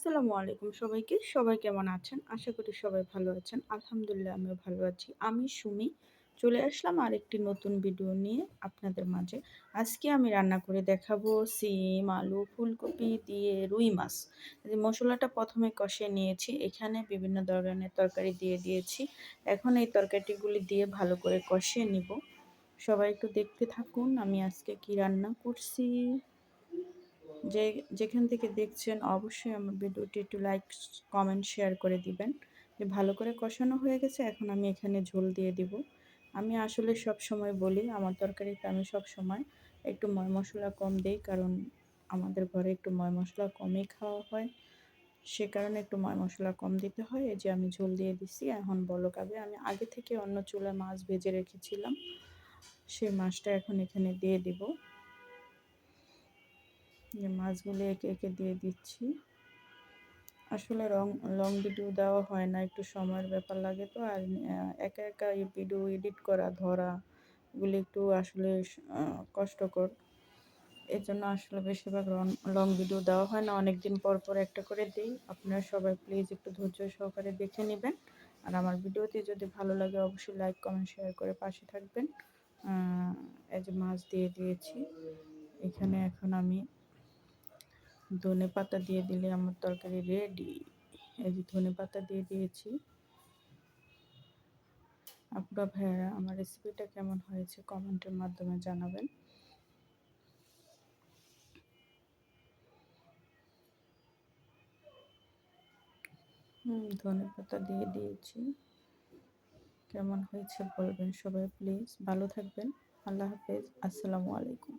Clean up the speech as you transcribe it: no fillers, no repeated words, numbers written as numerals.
আসসালামু আলাইকুম সবাইকে। সবাই কেমন আছেন? আশা করি সবাই ভালো আছেন। আলহামদুলিল্লাহ আমিও ভালো আছি। আমি সুমি চলে আসলাম আরেকটি নতুন ভিডিও নিয়ে আপনাদের মাঝে। আজকে আমি রান্না করে দেখাবো সিম, আলু, ফুলকপি দিয়ে রুই মাছ। এই মসলাটা প্রথমে কষিয়ে নিয়েছি। এখানে বিভিন্ন ধরনের তরকারি দিয়ে দিয়েছি। এখন এই তরকারিগুলি দিয়ে ভালো করে কষিয়ে নিব। সবাই একটু দেখতে থাকুন আমি আজকে কি রান্না করছি। যেখান থেকে দেখছেন অবশ্যই আমার ভিডিওটি একটু লাইক, কমেন্ট, শেয়ার করে দিবেন। যে ভালো করে কষানো হয়ে গেছে, এখন আমি এখানে ঝোল দিয়ে দিব। আমি আসলে সব সময় বলি আমার তরকারিতে আমি সব সময় একটু ময় মশলা কম দেই, কারণ আমাদের ঘরে একটু ময় মশলা কমই খাওয়া হয়। সে কারণে একটু ময় মশলা কম দিতে হয়। এই যে আমি ঝোল দিয়ে দিছি, এখন বলক আবে। আমি আগে থেকে অন্য চুলায় মাছ ভেজে রেখেছিলাম, সেই মাছটা এখন এখানে দিয়ে দিব। যে মাছগুলো একে একে দিয়ে দিচ্ছি। আসলে লং ভিডিও দেওয়া হয় না, একটু সময়ের ব্যাপার লাগে তো। আর একা একা এই ভিডিও এডিট করা, ধরা, এগুলি একটু আসলে কষ্টকর। এর জন্য আসলে বেশিরভাগ লং ভিডিও দেওয়া হয় না, অনেক দিন পর পর একটা করে দিই। আপনারা সবাই প্লিজ একটু ধৈর্য সহকারে দেখে নেবেন। আর আমার ভিডিওটি যদি ভালো লাগে অবশ্যই লাইক, কমেন্ট, শেয়ার করে পাশে থাকবেন। এই যে মাছ দিয়ে দিয়েছি এখানে, এখন আমি ধনেপাতা দিয়ে দিলে আমার তরকারি রেডি। এই যে ধনেপাতা দিয়ে দিয়েছি। আপনারা ভাইয়ারা আমার রেসিপিটা কেমন হয়েছে কমেন্টের মাধ্যমে জানাবেন। ধনেপাতা দিয়ে দিয়েছি। কেমন হয়েছে বলবেন সবাই প্লিজ। ভালো থাকবেন। আল্লাহ হাফেজ। আসসালামু আলাইকুম।